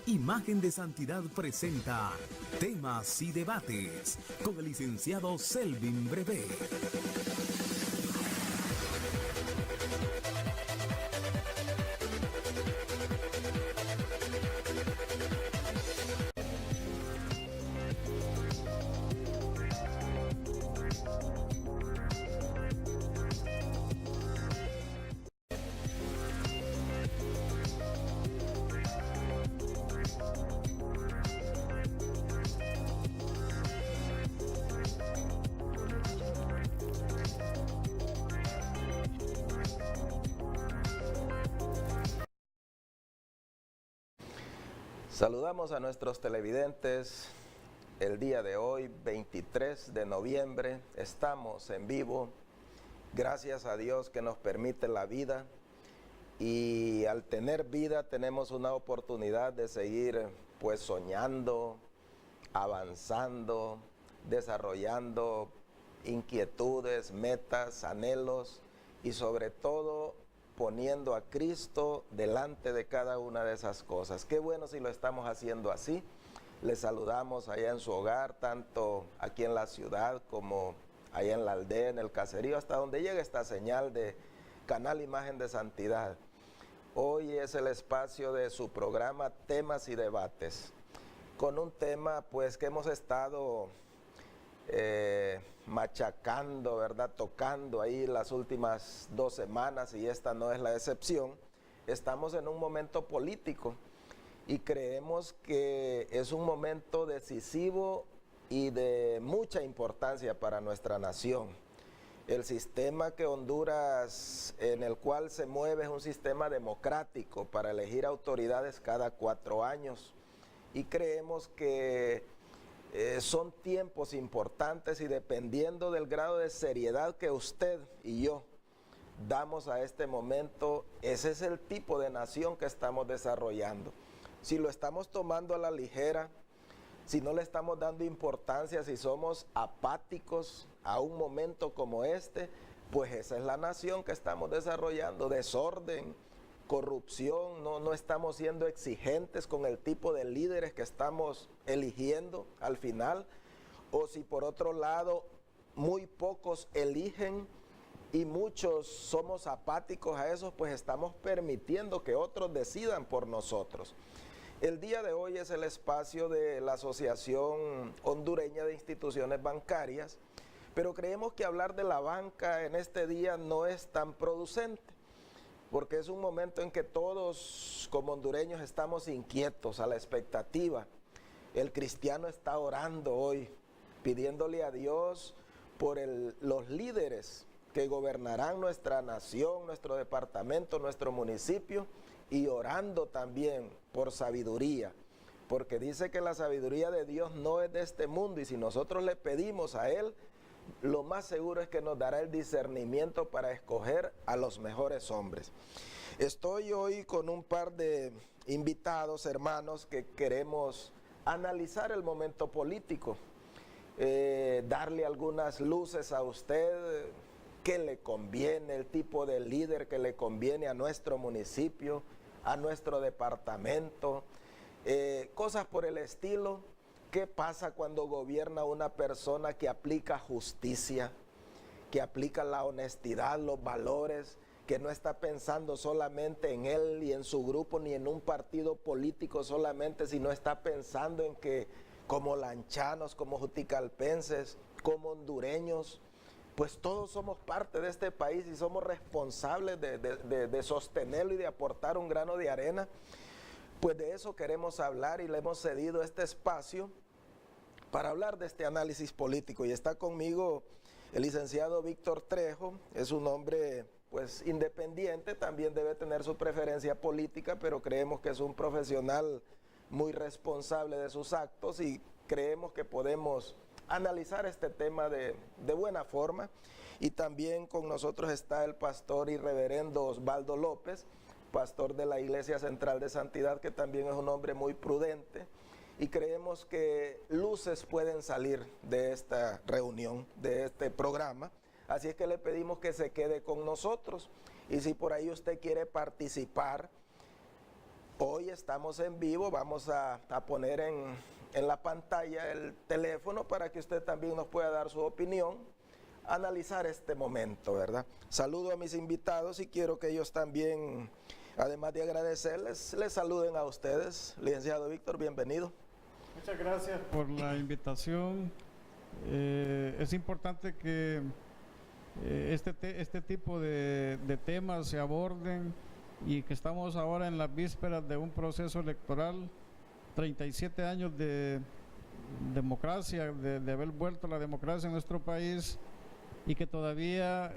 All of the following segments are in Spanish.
Imagen de Santidad presenta Temas y Debates con el licenciado Selvin Brevé. Saludamos a nuestros televidentes el día de hoy, 23 de noviembre. Estamos en vivo, gracias a Dios que nos permite la vida. Y al tener vida tenemos una oportunidad de seguir pues soñando, avanzando, desarrollando inquietudes, metas, anhelos y sobre todo poniendo a Cristo delante de cada una de esas cosas. Qué bueno si lo estamos haciendo así. Les saludamos allá en su hogar, tanto aquí en la ciudad como allá en la aldea, en el caserío, hasta donde llega esta señal de Canal Imagen de Santidad. Hoy es el espacio de su programa Temas y Debates, con un tema pues que hemos estado machacando, ¿verdad? Tocando ahí las últimas 2 semanas, y esta no es la excepción. Estamos en un momento político y creemos que es un momento decisivo y de mucha importancia para nuestra nación. El sistema que Honduras, en el cual se mueve, es un sistema democrático para elegir autoridades cada 4 años, y creemos que son tiempos importantes, y dependiendo del grado de seriedad que usted y yo damos a este momento, ese es el tipo de nación que estamos desarrollando. Si lo estamos tomando a la ligera, si no le estamos dando importancia, si somos apáticos a un momento como este, pues esa es la nación que estamos desarrollando: desorden, corrupción. No estamos siendo exigentes con el tipo de líderes que estamos eligiendo al final, o si por otro lado muy pocos eligen y muchos somos apáticos a eso, pues estamos permitiendo que otros decidan por nosotros. El día de hoy es el espacio de la Asociación Hondureña de Instituciones Bancarias, pero creemos que hablar de la banca en este día no es tan producente, porque es un momento en que todos como hondureños estamos inquietos, a la expectativa. El cristiano está orando hoy, pidiéndole a Dios por los líderes que gobernarán nuestra nación, nuestro departamento, nuestro municipio, y orando también por sabiduría, porque dice que la sabiduría de Dios no es de este mundo, y si nosotros le pedimos a Él, lo más seguro es que nos dará el discernimiento para escoger a los mejores hombres. Estoy hoy con un par de invitados, hermanos, que queremos analizar el momento político, darle algunas luces a usted, qué le conviene, el tipo de líder que le conviene a nuestro municipio, a nuestro departamento, cosas por el estilo. ¿Qué pasa cuando gobierna una persona que aplica justicia, que aplica la honestidad, los valores, que no está pensando solamente en él y en su grupo, ni en un partido político solamente, sino está pensando en que como lanchanos, como juticalpenses, como hondureños, pues todos somos parte de este país y somos responsables de sostenerlo y de aportar un grano de arena? Pues de eso queremos hablar, y le hemos cedido este espacio para hablar de este análisis político. Y está conmigo el licenciado Víctor Trejo. Es un hombre pues independiente, también debe tener su preferencia política, pero creemos que es un profesional muy responsable de sus actos, y creemos que podemos analizar este tema de buena forma. Y también con nosotros está el pastor y reverendo Osvaldo López, pastor de la Iglesia Central de Santidad, que también es un hombre muy prudente, y creemos que luces pueden salir de esta reunión, de este programa. Así es que le pedimos que se quede con nosotros, y si por ahí usted quiere participar Hoy estamos en vivo, vamos a poner en la pantalla el teléfono para que usted también nos pueda dar su opinión, analizar este momento, ¿verdad? Saludo a mis invitados y quiero que ellos también, además de agradecerles, les saluden a ustedes. Licenciado Víctor, bienvenido. Muchas gracias por la invitación. Es importante que este tipo de temas se aborden y que estamos ahora en las vísperas de un proceso electoral, 37 años de democracia, de haber vuelto a la democracia en nuestro país, y que todavía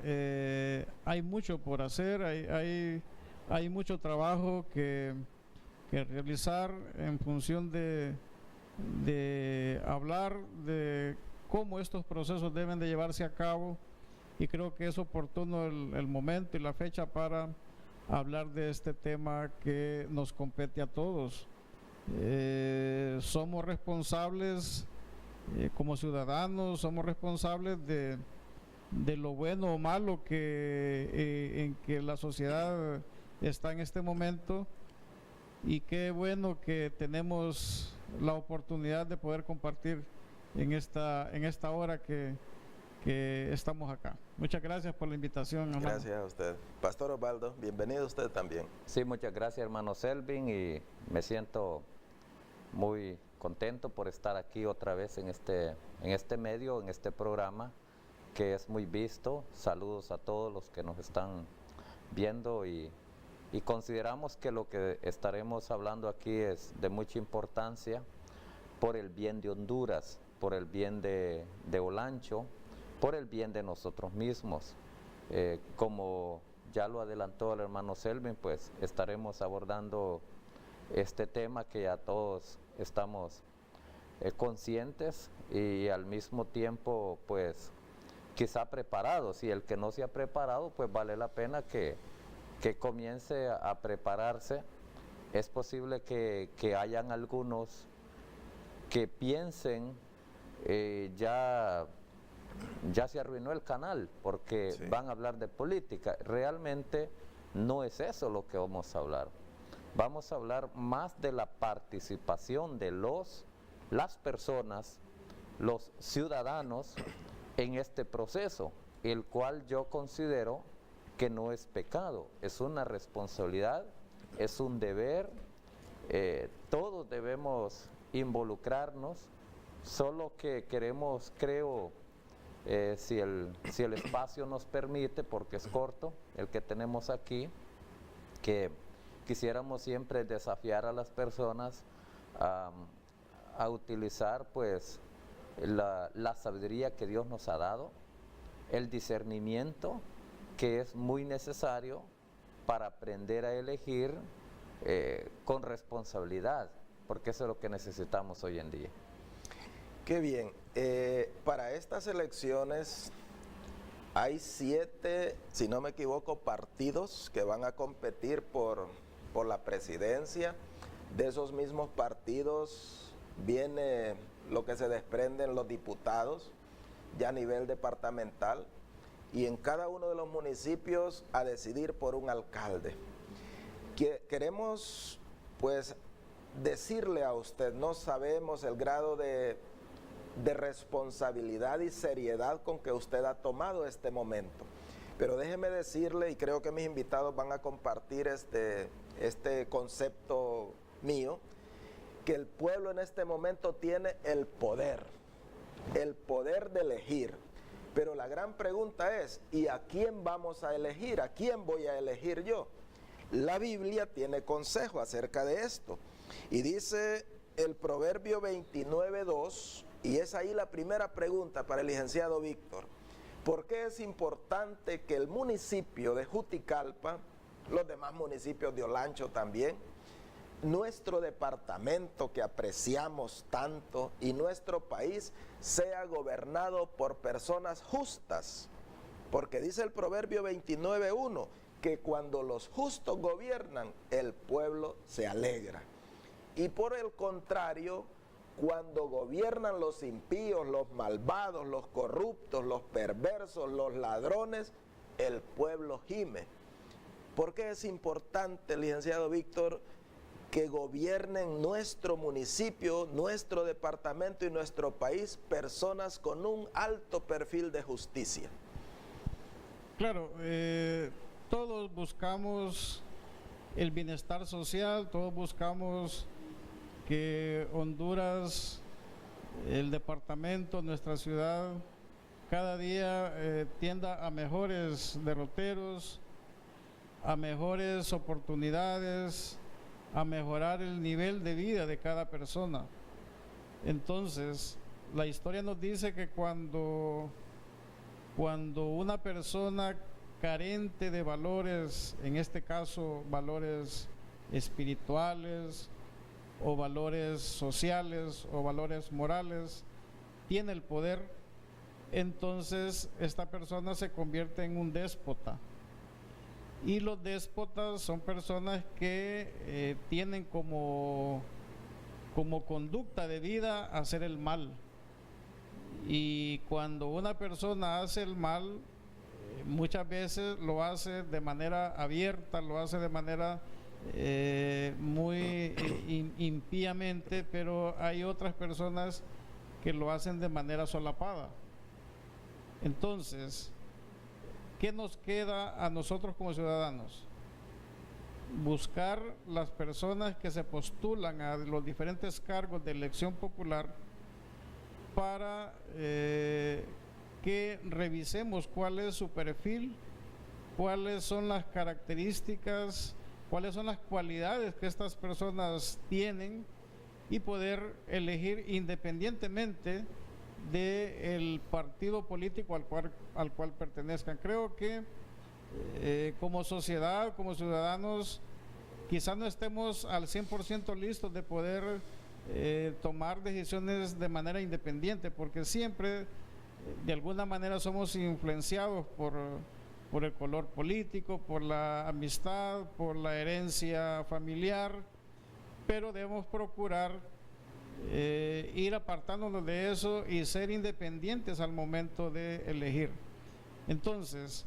hay mucho por hacer, hay mucho trabajo que realizar en función de hablar de cómo estos procesos deben de llevarse a cabo, y creo que es oportuno el momento y la fecha para hablar de este tema que nos compete a todos. Somos responsables como ciudadanos, somos responsables de lo bueno o malo en que la sociedad está en este momento, y qué bueno que tenemos la oportunidad de poder compartir en esta hora que estamos acá. Muchas gracias por la invitación, hermano. Gracias a usted. Pastor Osvaldo, bienvenido usted también. Sí, muchas gracias, hermano Selvin, y me siento muy contento por estar aquí otra vez en este medio, en este programa que es muy visto. Saludos a todos los que nos están viendo, y consideramos que lo que estaremos hablando aquí es de mucha importancia por el bien de Honduras, por el bien de Olancho, por el bien de nosotros mismos. Como ya lo adelantó el hermano Selvin, pues estaremos abordando este tema que ya todos estamos conscientes y al mismo tiempo pues quizá preparados, y el que no se ha preparado pues vale la pena que comience a prepararse. Es posible que hayan algunos que piensen ya se arruinó el canal porque sí, van a hablar de política. Realmente no es eso lo que vamos a hablar. Vamos a hablar más de la participación de las personas, los ciudadanos en este proceso, el cual yo considero que no es pecado, es una responsabilidad, es un deber. Todos debemos involucrarnos, solo que queremos, creo, si el espacio nos permite, porque es corto el que tenemos aquí, que quisiéramos siempre desafiar a las personas a utilizar pues la sabiduría que Dios nos ha dado, el discernimiento que es muy necesario para aprender a elegir con responsabilidad, porque eso es lo que necesitamos hoy en día. Qué bien. Para estas elecciones hay 7, si no me equivoco, partidos que van a competir por la presidencia. De esos mismos partidos viene lo que se desprenden los diputados ya a nivel departamental, y en cada uno de los municipios a decidir por un alcalde. Queremos pues decirle a usted, no sabemos el grado de responsabilidad y seriedad con que usted ha tomado este momento, pero déjeme decirle, y creo que mis invitados van a compartir este concepto mío, que el pueblo en este momento tiene el poder de elegir. Pero la gran pregunta es, ¿y a quién vamos a elegir? ¿A quién voy a elegir yo? La Biblia tiene consejo acerca de esto. Y dice el Proverbio 29:2, y es ahí la primera pregunta para el licenciado Víctor. ¿Por qué es importante que el municipio de Juticalpa, los demás municipios de Olancho también, nuestro departamento que apreciamos tanto y nuestro país sea gobernado por personas justas? Porque dice el Proverbio 29:1 que cuando los justos gobiernan, el pueblo se alegra. Y por el contrario, cuando gobiernan los impíos, los malvados, los corruptos, los perversos, los ladrones, el pueblo gime. ¿Por qué es importante, licenciado Víctor, que gobiernen nuestro municipio, nuestro departamento y nuestro país personas con un alto perfil de justicia. Claro, todos buscamos el bienestar social, todos buscamos que Honduras, el departamento, nuestra ciudad, cada día tienda a mejores derroteros, a mejores oportunidades, a mejorar el nivel de vida de cada persona. Entonces, la historia nos dice que cuando una persona carente de valores, en este caso valores espirituales o valores sociales o valores morales, tiene el poder, entonces esta persona se convierte en un déspota. Y los déspotas son personas que tienen como conducta de vida hacer el mal. Y cuando una persona hace el mal, muchas veces lo hace de manera abierta, lo hace de manera muy impíamente, pero hay otras personas que lo hacen de manera solapada. Entonces, ¿qué nos queda a nosotros como ciudadanos? Buscar las personas que se postulan a los diferentes cargos de elección popular para que revisemos cuál es su perfil, cuáles son las características, cuáles son las cualidades que estas personas tienen y poder elegir independientemente del partido político al cual pertenezcan. Creo que como sociedad, como ciudadanos, quizás no estemos al 100% listos de poder tomar decisiones de manera independiente, porque siempre de alguna manera somos influenciados por el color político, por la amistad, por la herencia familiar, pero debemos procurar ir apartándonos de eso y ser independientes al momento de elegir. Entonces,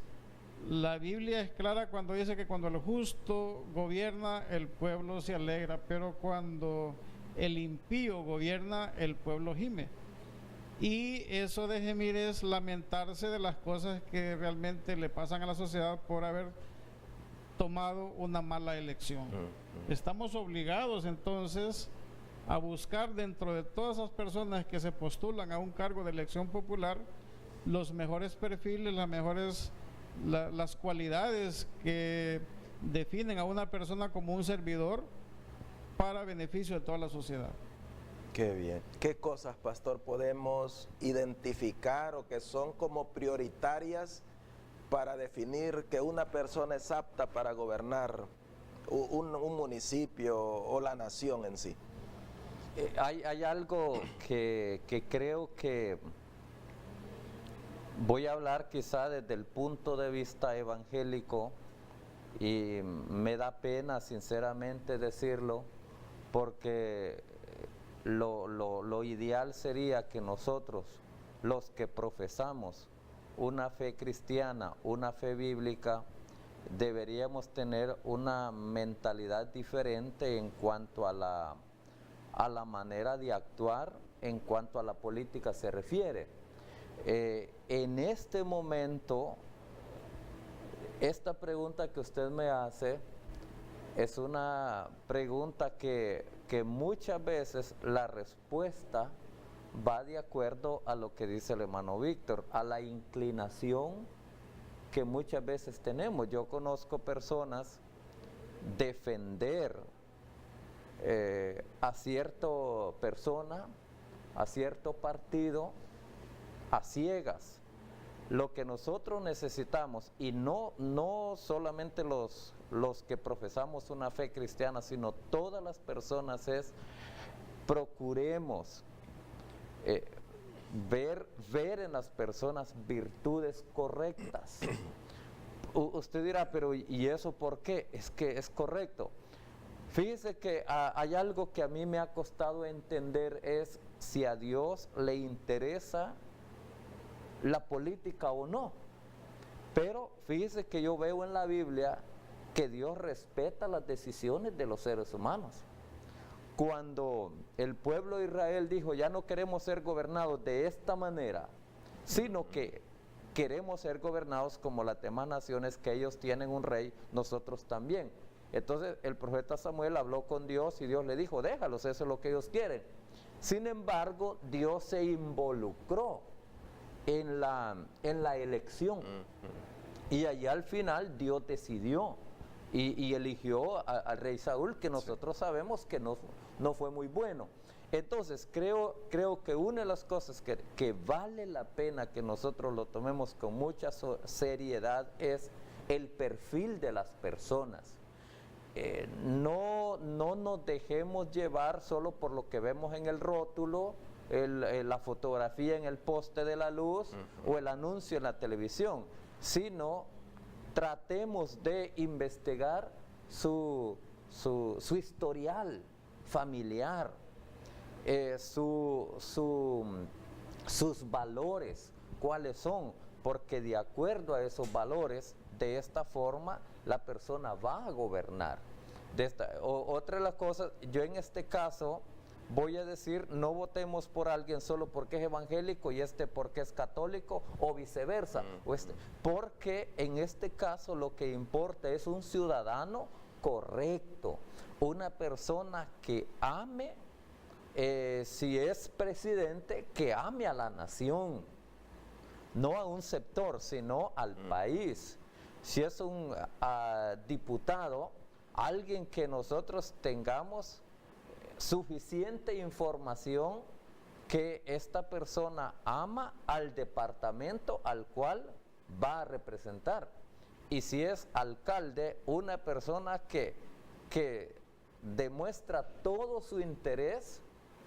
la Biblia es clara cuando dice que cuando el justo gobierna, el pueblo se alegra, pero cuando el impío gobierna, el pueblo gime. Y eso de gemir es lamentarse de las cosas que realmente le pasan a la sociedad por haber tomado una mala elección. Estamos obligados entonces a buscar dentro de todas esas personas que se postulan a un cargo de elección popular los mejores perfiles, las cualidades que definen a una persona como un servidor para beneficio de toda la sociedad. Qué bien. ¿Qué cosas, pastor, podemos identificar o que son como prioritarias para definir que una persona es apta para gobernar un municipio o la nación en sí? Hay algo que creo que voy a hablar quizá desde el punto de vista evangélico y me da pena sinceramente decirlo, porque lo ideal sería que nosotros, los que profesamos una fe cristiana, una fe bíblica, deberíamos tener una mentalidad diferente en cuanto a la manera de actuar, en cuanto a la política se refiere. En este momento, esta pregunta que usted me hace es una pregunta que muchas veces la respuesta va de acuerdo a lo que dice el hermano Víctor, a la inclinación que muchas veces tenemos. Yo conozco personas defender a cierta persona, a cierto partido, a ciegas. Lo que nosotros necesitamos, y no solamente los que profesamos una fe cristiana, sino todas las personas, es procuremos ver en las personas virtudes correctas. Usted dirá, pero ¿y eso por qué? Es que es correcto. Fíjese que hay algo que a mí me ha costado entender, es si a Dios le interesa la política o no. Pero fíjese que yo veo en la Biblia que Dios respeta las decisiones de los seres humanos. cuando el pueblo de Israel dijo, ya no queremos ser gobernados de esta manera, sino que queremos ser gobernados como las demás naciones, que ellos tienen un rey, nosotros también. Entonces el profeta Samuel habló con Dios y Dios le dijo, déjalos, eso es lo que ellos quieren. Sin embargo, Dios se involucró en la elección. Y allí al final Dios decidió y eligió al rey Saúl, que nosotros sabemos que no fue muy bueno. Entonces creo que una de las cosas que vale la pena que nosotros lo tomemos con mucha seriedad es el perfil de las personas. No nos dejemos llevar solo por lo que vemos en el rótulo, la fotografía en el poste de la luz o el anuncio en la televisión, sino tratemos de investigar su historial familiar, sus valores, cuáles son, porque de acuerdo a esos valores, de esta forma la persona va a gobernar. Otra de las cosas, yo en este caso voy a decir, no votemos por alguien solo porque es evangélico y porque es católico, o viceversa, porque en este caso lo que importa es un ciudadano correcto, una persona que ame, si es presidente, que ame a la nación, no a un sector, sino al país. Si es un diputado, alguien que nosotros tengamos suficiente información que esta persona ama al departamento al cual va a representar. Y si es alcalde, una persona que demuestra todo su interés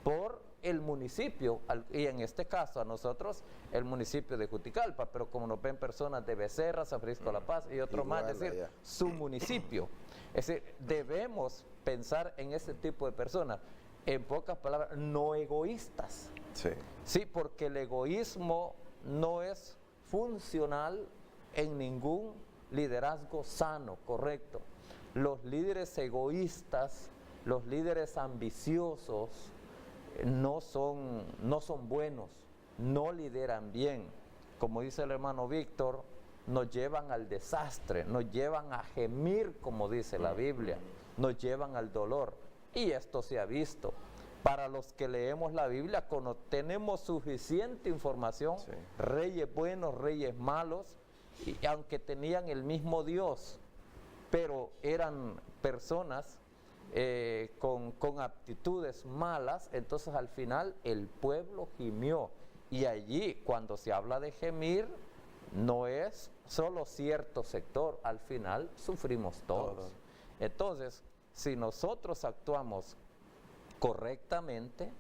por el municipio, y en este caso a nosotros el municipio de Juticalpa, pero como nos ven personas de Becerra, San Francisco de la Paz y otro más, es decir, su municipio. Es decir, debemos pensar en ese tipo de personas, en pocas palabras, no egoístas. Sí, porque el egoísmo no es funcional en ningún liderazgo sano, correcto. Los líderes egoístas, los líderes ambiciosos, no son buenos, no lideran bien. Como dice el hermano Víctor, nos llevan al desastre, nos llevan a gemir, como dice la Biblia, nos llevan al dolor. Y esto se ha visto. Para los que leemos la Biblia, cuando tenemos suficiente información, reyes buenos, reyes malos, y aunque tenían el mismo Dios, pero eran personas con aptitudes malas, entonces al final el pueblo gimió. Y allí, cuando se habla de gemir, no es solo cierto sector, al final sufrimos todos. Entonces, si nosotros actuamos correctamente,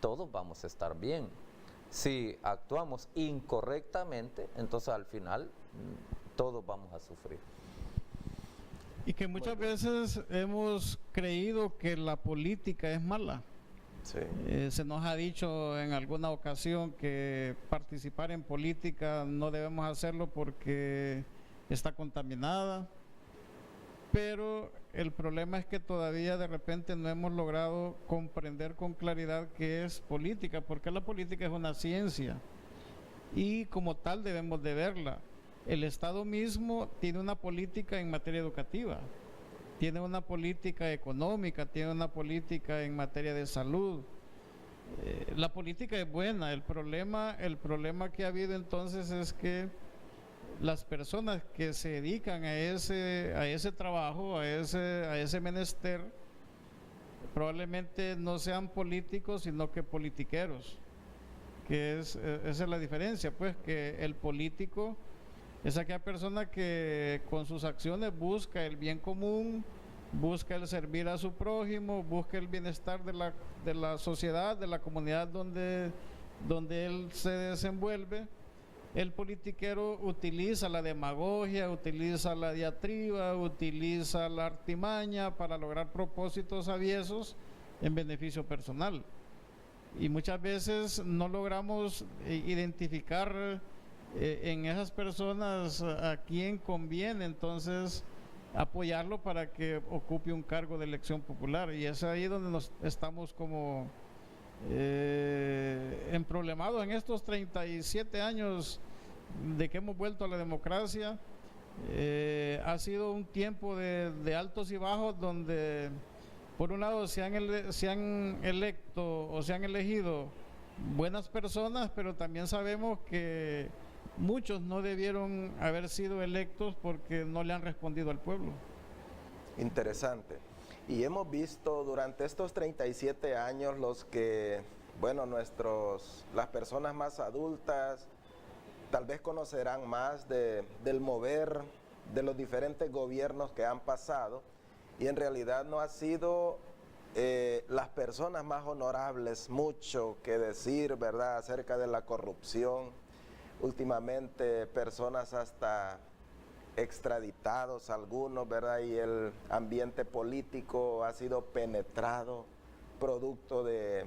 todos vamos a estar bien. Si actuamos incorrectamente, entonces al final todos vamos a sufrir. Y que muchas veces hemos creído que la política es mala. Se nos ha dicho en alguna ocasión que participar en política no debemos hacerlo porque está contaminada, pero el problema es que todavía de repente no hemos logrado comprender con claridad qué es política, porque la política es una ciencia y como tal debemos de verla. El Estado mismo tiene una política en materia educativa, tiene una política económica, tiene una política en materia de salud. La política es buena, el problema que ha habido entonces es que las personas que se dedican a ese trabajo, a ese menester, probablemente no sean políticos, sino que politiqueros, que esa es la diferencia, pues, que el político es aquella persona que con sus acciones busca el bien común, busca el servir a su prójimo, busca el bienestar de la sociedad, de la comunidad donde él se desenvuelve. El politiquero utiliza la demagogia, utiliza la diatriba, utiliza la artimaña para lograr propósitos aviesos en beneficio personal. Y muchas veces no logramos identificar en esas personas a quién conviene. Entonces apoyarlo para que ocupe un cargo de elección popular, y es ahí donde nos estamos como emproblemados en estos 37 años de que hemos vuelto a la democracia. Ha sido un tiempo de altos y bajos, donde por un lado se han electo o se han elegido buenas personas, pero también sabemos que muchos no debieron haber sido electos porque no le han respondido al pueblo. Interesante. Y hemos visto durante estos 37 años las personas más adultas tal vez conocerán más del mover de los diferentes gobiernos que han pasado, y en realidad no ha sido las personas más honorables mucho que decir, ¿verdad?, acerca de la corrupción. Últimamente personas hasta extraditados algunos, ¿verdad?, y el ambiente político ha sido penetrado producto de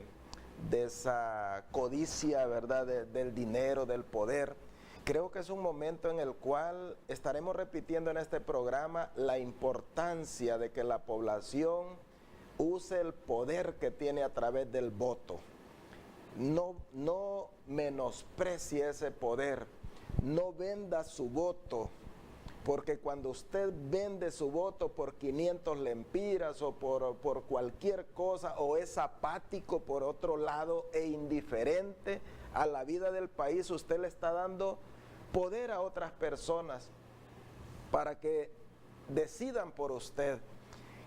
esa codicia, ¿verdad?, del dinero, del poder. Creo que es un momento en el cual estaremos repitiendo en este programa la importancia de que la población use el poder que tiene a través del voto. No menosprecie ese poder, no venda su voto, porque cuando usted vende su voto por 500 lempiras o por cualquier cosa, o es apático por otro lado e indiferente a la vida del país, usted le está dando poder a otras personas para que decidan por usted.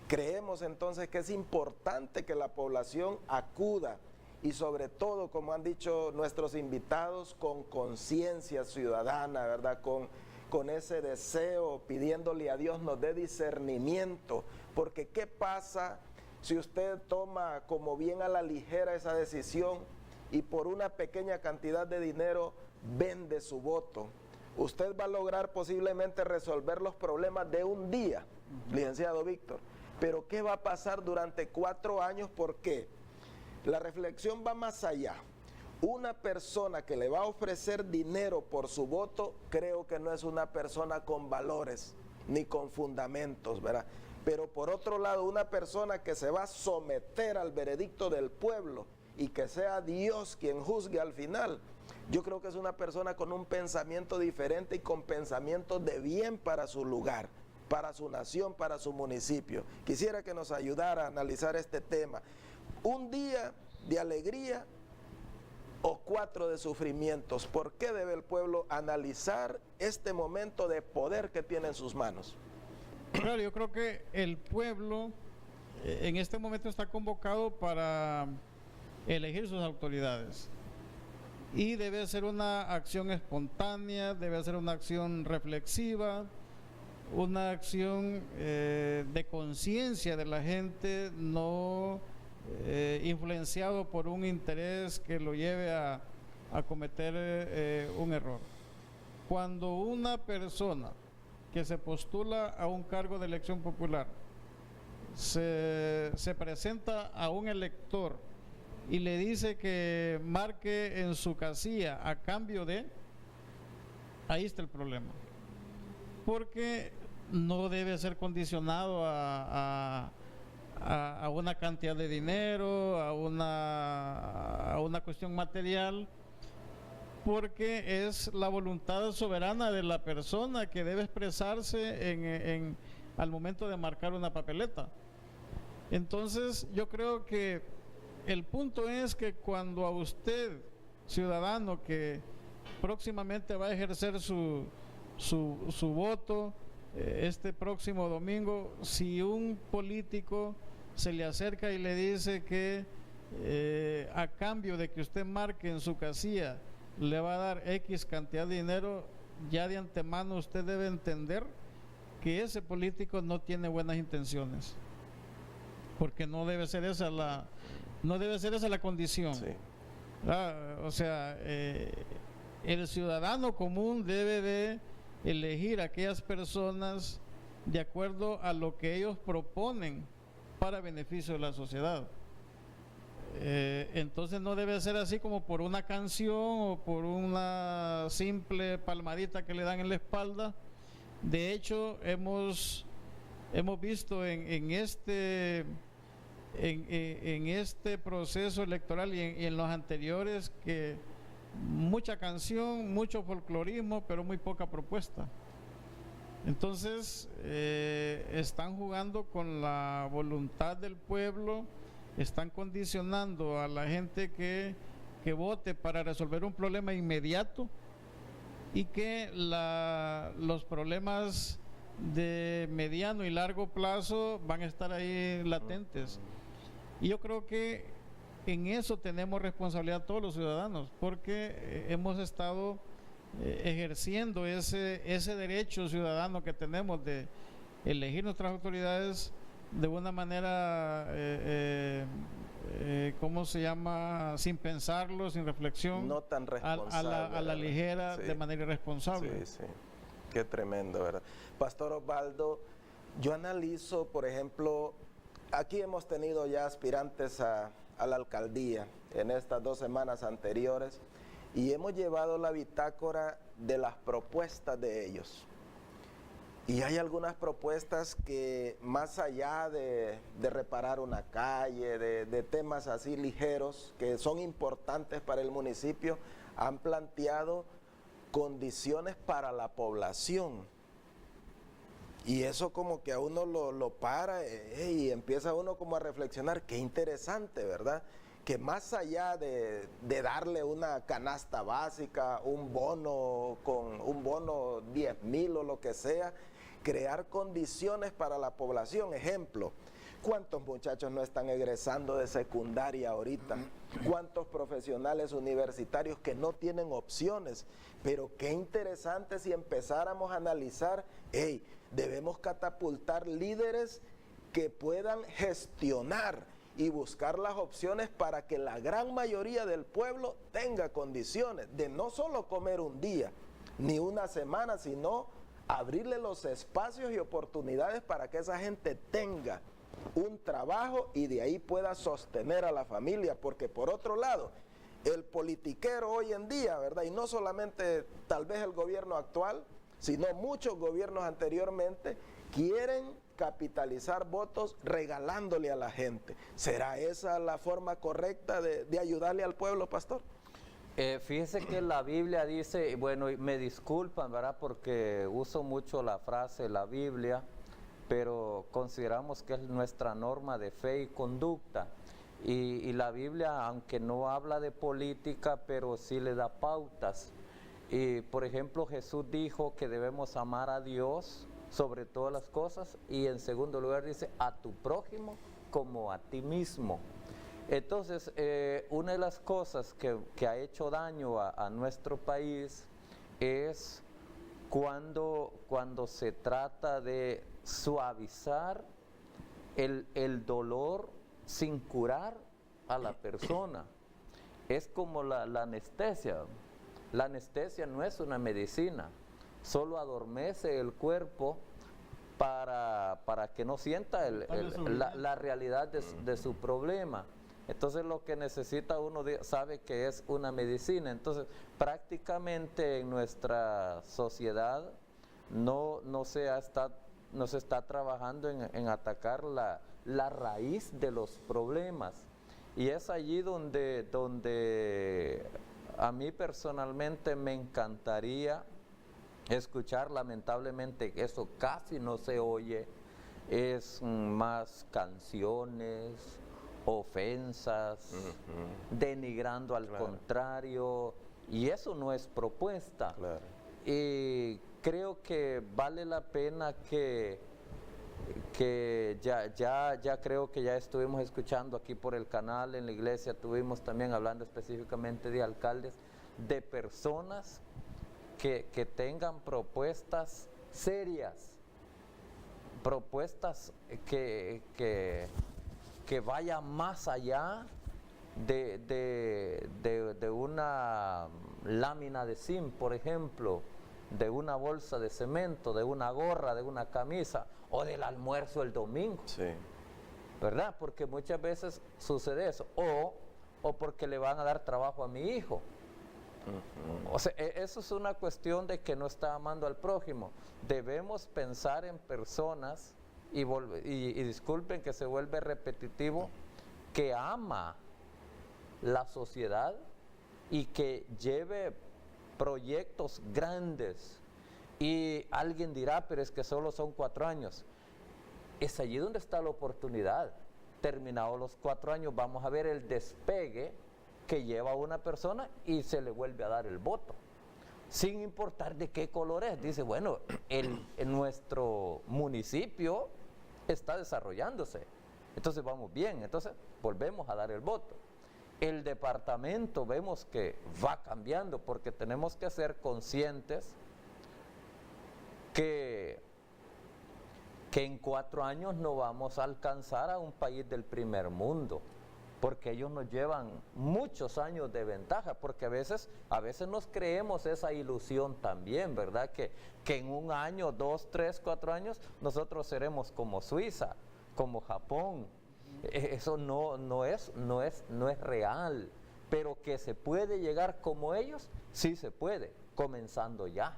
Creemos entonces que es importante que la población acuda, y sobre todo, como han dicho nuestros invitados, con conciencia ciudadana, ¿verdad?, con ese deseo, pidiéndole a Dios nos dé discernimiento, porque ¿qué pasa si usted toma como bien a la ligera esa decisión y por una pequeña cantidad de dinero vende su voto? Usted va a lograr posiblemente resolver los problemas de un día, licenciado Víctor, pero ¿qué va a pasar durante 4 años? ¿Por qué? La reflexión va más allá. Una persona que le va a ofrecer dinero por su voto, creo que no es una persona con valores ni con fundamentos, ¿verdad? Pero por otro lado, una persona que se va a someter al veredicto del pueblo y que sea Dios quien juzgue al final, yo creo que es una persona con un pensamiento diferente y con pensamientos de bien para su lugar, para su nación, para su municipio. Quisiera que nos ayudara a analizar este tema. Un día de alegría o 4 de sufrimientos. ¿Por qué debe el pueblo analizar este momento de poder que tiene en sus manos? Claro, yo creo que el pueblo en este momento está convocado para elegir sus autoridades, y debe ser una acción espontánea, debe ser una acción reflexiva, una acción de conciencia de la gente, no influenciado por un interés que lo lleve a cometer un error. Cuando una persona que se postula a un cargo de elección popular se presenta a un elector y le dice que marque en su casilla a cambio de, ahí está el problema, porque no debe ser condicionado a una cantidad de dinero, a una cuestión material, porque es la voluntad soberana de la persona que debe expresarse al momento de marcar una papeleta. Entonces yo creo que el punto es que cuando a usted, ciudadano, que próximamente va a ejercer su voto este próximo domingo, si un político se le acerca y le dice que a cambio de que usted marque en su casilla le va a dar X cantidad de dinero, ya de antemano usted debe entender que ese político no tiene buenas intenciones, porque no debe ser esa la condición. Sí. O sea, el ciudadano común debe de elegir a aquellas personas de acuerdo a lo que ellos proponen para beneficio de la sociedad. Entonces no debe ser así como por una canción o por una simple palmadita que le dan en la espalda. De hecho, hemos hemos visto en este proceso electoral y en los anteriores que mucha canción, mucho folclorismo, pero muy poca propuesta. Entonces, están jugando con la voluntad del pueblo, están condicionando a la gente que vote para resolver un problema inmediato y que los problemas de mediano y largo plazo van a estar ahí latentes. Y yo creo que en eso tenemos responsabilidad todos los ciudadanos, porque hemos estado ejerciendo ese derecho ciudadano que tenemos de elegir nuestras autoridades de una manera, ¿cómo se llama? Sin pensarlo, sin reflexión, no tan responsable, a la ligera, sí, de manera irresponsable. Sí, sí, qué tremendo, ¿verdad? Pastor Osvaldo, yo analizo, por ejemplo, aquí hemos tenido ya aspirantes a la alcaldía en estas 2 semanas anteriores, y hemos llevado la bitácora de las propuestas de ellos. Y hay algunas propuestas que, más allá de reparar una calle, de temas así ligeros que son importantes para el municipio, han planteado condiciones para la población. Y eso como que a uno lo para y empieza uno como a reflexionar, qué interesante, ¿verdad? Que más allá de darle una canasta básica, un bono 10,000 o lo que sea, crear condiciones para la población. Ejemplo, ¿cuántos muchachos no están egresando de secundaria ahorita? ¿Cuántos profesionales universitarios que no tienen opciones? Pero qué interesante si empezáramos a analizar, debemos catapultar líderes que puedan gestionar y buscar las opciones para que la gran mayoría del pueblo tenga condiciones de no solo comer un día, ni una semana, sino abrirle los espacios y oportunidades para que esa gente tenga un trabajo y de ahí pueda sostener a la familia, porque por otro lado, el politiquero hoy en día, ¿verdad? Y no solamente tal vez el gobierno actual, sino muchos gobiernos anteriormente, quieren capitalizar votos regalándole a la gente. ¿Será esa la forma correcta de ayudarle al pueblo, pastor? Fíjese que la Biblia dice, bueno, me disculpan, ¿verdad? Porque uso mucho la frase la Biblia, pero consideramos que es nuestra norma de fe y conducta. Y la Biblia, aunque no habla de política, pero sí le da pautas. Y, por ejemplo, Jesús dijo que debemos amar a Dios sobre todas las cosas, y en segundo lugar dice, a tu prójimo como a ti mismo. Entonces, una de las cosas que ha hecho daño a nuestro país es cuando se trata de suavizar el dolor sin curar a la persona. Es como la anestesia. La anestesia no es una medicina, solo adormece el cuerpo para que no sienta la realidad de su problema. Entonces lo que necesita uno sabe que es una medicina. Entonces prácticamente en nuestra sociedad no se está trabajando en atacar la raíz de los problemas, y es allí donde a mí personalmente me encantaría escuchar. Lamentablemente eso casi no se oye, es más canciones, ofensas, denigrando al contrario, y eso no es propuesta. Claro. Y creo que vale la pena que ya creo que ya estuvimos escuchando aquí por el canal, en la iglesia estuvimos también hablando específicamente de alcaldes, de personas que tengan propuestas serias, propuestas que vayan más allá de una lámina de zinc, por ejemplo, de una bolsa de cemento, de una gorra, de una camisa o del almuerzo el domingo. Sí. ¿Verdad? Porque muchas veces sucede eso, o porque le van a dar trabajo a mi hijo. O sea, eso es una cuestión de que no está amando al prójimo. Debemos pensar en personas y disculpen que se vuelve repetitivo, que ama la sociedad y que lleve proyectos grandes. Y alguien dirá, pero es que solo son 4 años. Es allí donde está la oportunidad. Terminados los 4 años, vamos a ver el despegue que lleva una persona y se le vuelve a dar el voto. Sin importar de qué color es. Dice, bueno, en nuestro municipio está desarrollándose. Entonces vamos bien, entonces volvemos a dar el voto. El departamento vemos que va cambiando porque tenemos que ser conscientes que en 4 años no vamos a alcanzar a un país del primer mundo, porque ellos nos llevan muchos años de ventaja, porque a veces nos creemos esa ilusión también, ¿verdad? Que en 1 año, 2, 3, 4 años, nosotros seremos como Suiza, como Japón. Eso no es real, pero que se puede llegar como ellos, sí se puede, comenzando ya.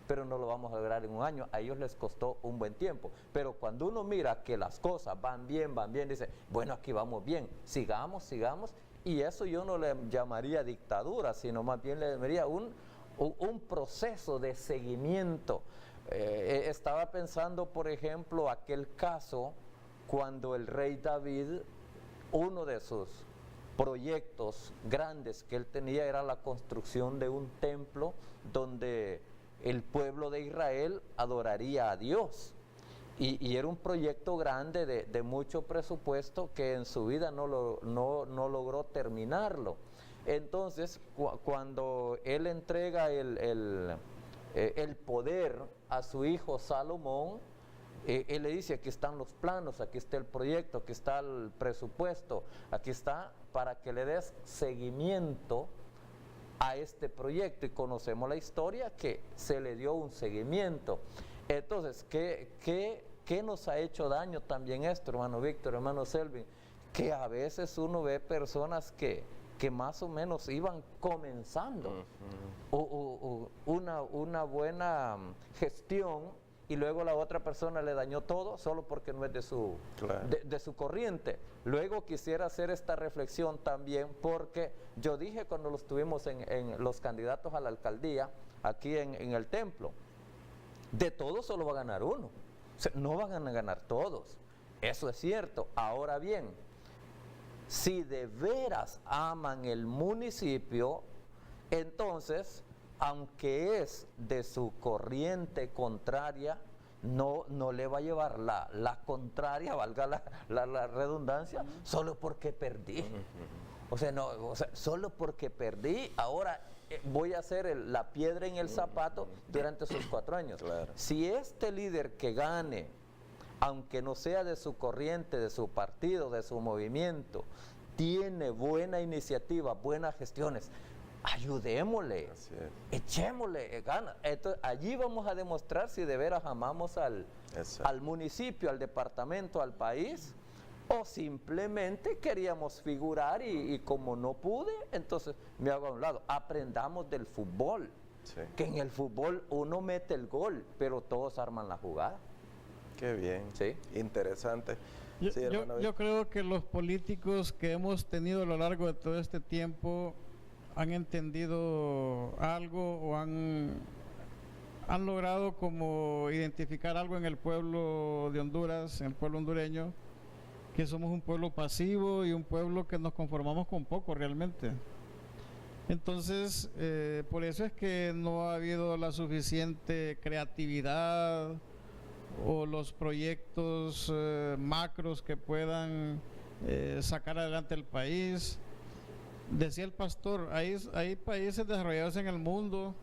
Pero no lo vamos a lograr en 1 año, a ellos les costó un buen tiempo. Pero cuando uno mira que las cosas van bien, dice, bueno, aquí vamos bien, sigamos, y eso yo no le llamaría dictadura, sino más bien le llamaría un proceso de seguimiento. Estaba pensando, por ejemplo, aquel caso cuando el rey David, uno de sus proyectos grandes que él tenía era la construcción de un templo donde el pueblo de Israel adoraría a Dios. Y era un proyecto grande de mucho presupuesto que en su vida no logró terminarlo. Entonces, cuando él entrega el poder a su hijo Salomón, él le dice, aquí están los planos, aquí está el proyecto, aquí está el presupuesto, aquí está para que le des seguimiento a este proyecto, y conocemos la historia que se le dio un seguimiento. Entonces, ¿qué nos ha hecho daño también esto, hermano Víctor, hermano Selvin? Que a veces uno ve personas que más o menos iban comenzando una buena gestión, y luego la otra persona le dañó todo solo porque no es de su corriente. Luego quisiera hacer esta reflexión también, porque yo dije cuando los tuvimos en los candidatos a la alcaldía, aquí en el templo, de todos solo va a ganar uno, o sea, no van a ganar todos, eso es cierto. Ahora bien, si de veras aman el municipio, entonces, aunque es de su corriente contraria, no le va a llevar la contraria, valga la redundancia, solo porque perdí. O sea, solo porque perdí, ahora voy a hacer la piedra en el zapato durante esos 4 años. Claro. Si este líder que gane, aunque no sea de su corriente, de su partido, de su movimiento, tiene buena iniciativa, buenas gestiones, ayudémosle, echémosle ganas. Entonces, allí vamos a demostrar si de veras amamos al municipio, al departamento, al país, o simplemente queríamos figurar y como no pude, entonces me hago a un lado. Aprendamos del fútbol, que en el fútbol uno mete el gol, pero todos arman la jugada. Qué bien, interesante. Yo creo que los políticos que hemos tenido a lo largo de todo este tiempo han entendido algo o han logrado como identificar algo en el pueblo de Honduras, en el pueblo hondureño, que somos un pueblo pasivo y un pueblo que nos conformamos con poco realmente. Entonces, por eso es que no ha habido la suficiente creatividad o los proyectos macros que puedan sacar adelante el país. Decía el pastor, hay países desarrollados en el mundo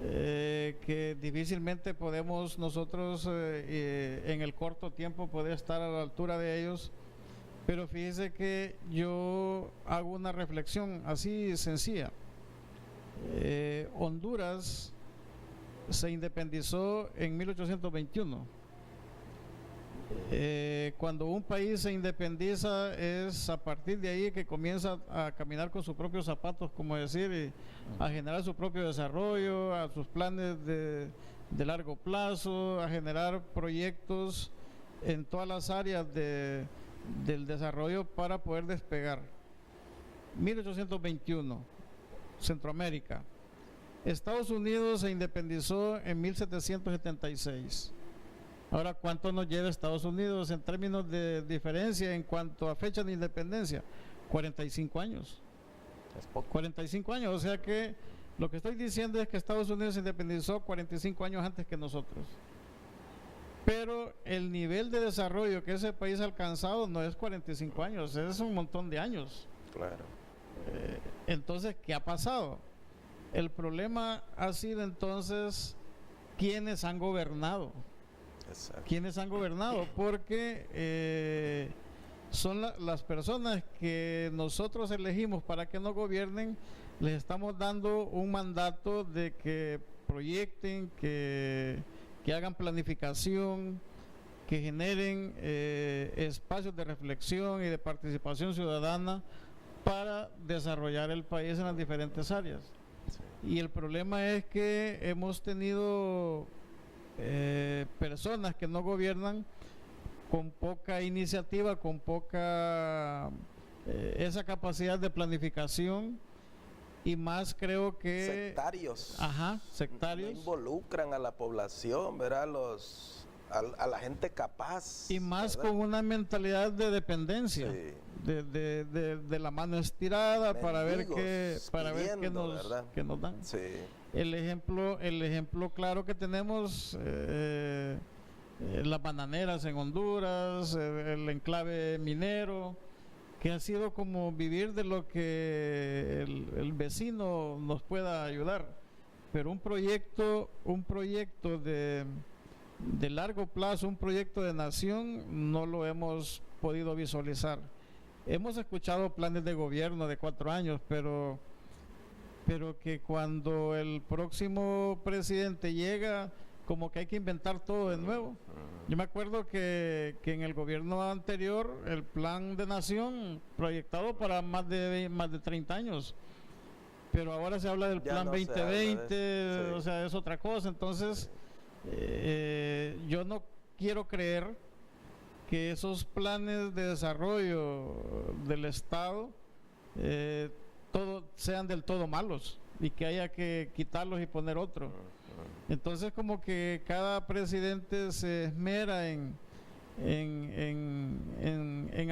que difícilmente podemos nosotros en el corto tiempo poder estar a la altura de ellos, pero fíjese que yo hago una reflexión así sencilla. Honduras se independizó en 1821. Cuando un país se independiza es a partir de ahí que comienza a caminar con sus propios zapatos, como decir, y a generar su propio desarrollo, a sus planes de largo plazo, a generar proyectos en todas las áreas del desarrollo para poder despegar. 1821, Centroamérica. Estados Unidos se independizó en 1776. Ahora, ¿cuánto nos lleva Estados Unidos en términos de diferencia en cuanto a fecha de independencia? 45 años. Es poco. 45 años, o sea que lo que estoy diciendo es que Estados Unidos se independizó 45 años antes que nosotros. Pero el nivel de desarrollo que ese país ha alcanzado no es 45 años, es un montón de años. Claro. Entonces, ¿qué ha pasado? El problema ha sido entonces quiénes han gobernado. Exacto. ¿Quiénes han gobernado? Porque son las personas que nosotros elegimos para que nos gobiernen, les estamos dando un mandato de que proyecten, que hagan planificación, que generen espacios de reflexión y de participación ciudadana para desarrollar el país en las diferentes áreas. Sí. Y el problema es que hemos tenido personas que no gobiernan con poca iniciativa, con poca esa capacidad de planificación, y más creo que sectarios. Ajá, sectarios. No involucran a la población, ¿verdad? A la gente capaz. Y más, ¿verdad?, con una mentalidad de dependencia, sí, de la mano estirada. Mendigos, para ver qué nos dan. Sí. El ejemplo claro que tenemos, las bananeras en Honduras, el enclave minero, que ha sido como vivir de lo que el vecino nos pueda ayudar. Pero un proyecto de largo plazo, un proyecto de nación, no lo hemos podido visualizar. Hemos escuchado planes de gobierno de 4 años, pero que cuando el próximo presidente llega, como que hay que inventar todo de nuevo. Yo me acuerdo que en el gobierno anterior, el plan de nación proyectado para más de 30 años, pero ahora se habla del plan 2020, sí, o sea, es otra cosa. Entonces, yo no quiero creer que esos planes de desarrollo del Estado sean del todo malos y que haya que quitarlos y poner otro. Entonces, como que cada presidente se esmera en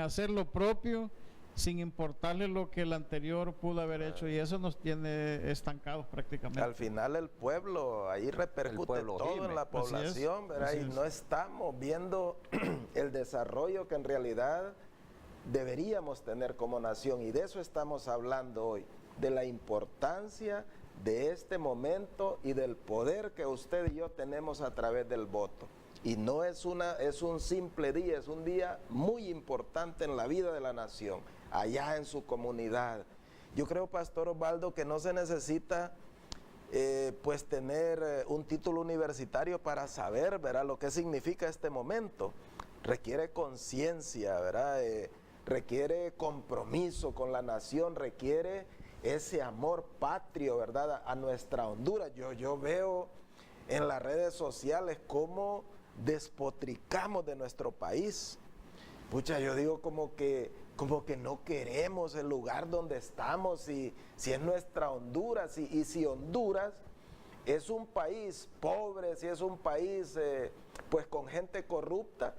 hacer lo propio sin importarle lo que el anterior pudo haber hecho, y eso nos tiene estancados prácticamente. Al final el pueblo, ahí repercute todo en la población, ¿verdad? Y no estamos viendo el desarrollo que en realidad deberíamos tener como nación, y de eso estamos hablando hoy, de la importancia de este momento y del poder que usted y yo tenemos a través del voto. Y no es un simple día, es un día muy importante en la vida de la nación, allá en su comunidad. Yo creo, Pastor Osvaldo, que no se necesita pues tener un título universitario para saber, ¿verdad?, lo que significa este momento. Requiere conciencia, ¿verdad? Requiere compromiso con la nación, requiere ese amor patrio, ¿verdad?, a nuestra Honduras. Yo veo en las redes sociales cómo despotricamos de nuestro país. Pucha, yo digo como que no queremos el lugar donde estamos, si es nuestra Honduras, y si Honduras es un país pobre, si es un país pues con gente corrupta,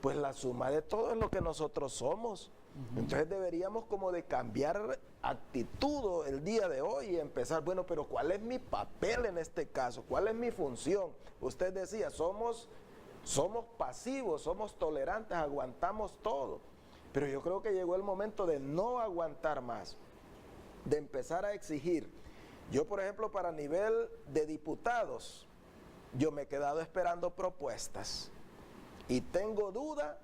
pues la suma de todo es lo que nosotros somos. Entonces deberíamos como de cambiar actitud el día de hoy y empezar, bueno, pero ¿cuál es mi papel en este caso? ¿Cuál es mi función? Usted decía, somos pasivos, somos tolerantes, aguantamos todo. Pero yo creo que llegó el momento de no aguantar más, de empezar a exigir. Yo, por ejemplo, para nivel de diputados, yo me he quedado esperando propuestas y tengo duda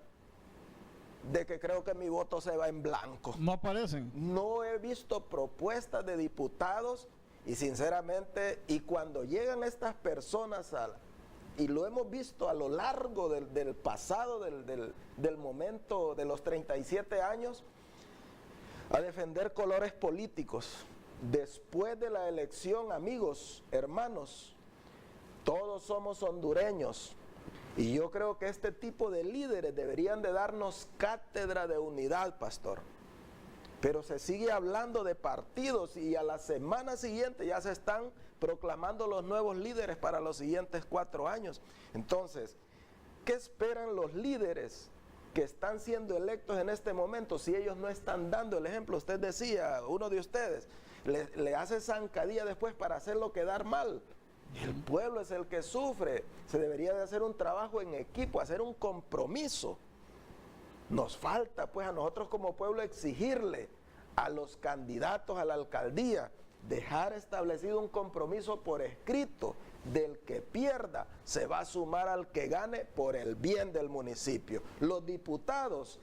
de que creo que mi voto se va en blanco. ¿No aparecen? No he visto propuestas de diputados y sinceramente, y cuando llegan estas personas y lo hemos visto a lo largo del pasado, del momento de los 37 años, a defender colores políticos. Después de la elección, amigos, hermanos, todos somos hondureños. Y yo creo que este tipo de líderes deberían de darnos cátedra de unidad, pastor. Pero se sigue hablando de partidos y a la semana siguiente ya se están proclamando los nuevos líderes para los siguientes 4 años. Entonces, ¿qué esperan los líderes que están siendo electos en este momento si ellos no están dando el ejemplo? Usted decía, uno de ustedes, le hace zancadilla después para hacerlo quedar mal. El pueblo es el que sufre. Se debería de hacer un trabajo en equipo, hacer un compromiso. Nos falta pues a nosotros como pueblo exigirle a los candidatos a la alcaldía, dejar establecido un compromiso por escrito. Del que pierda se va a sumar al que gane por el bien del municipio. Los diputados,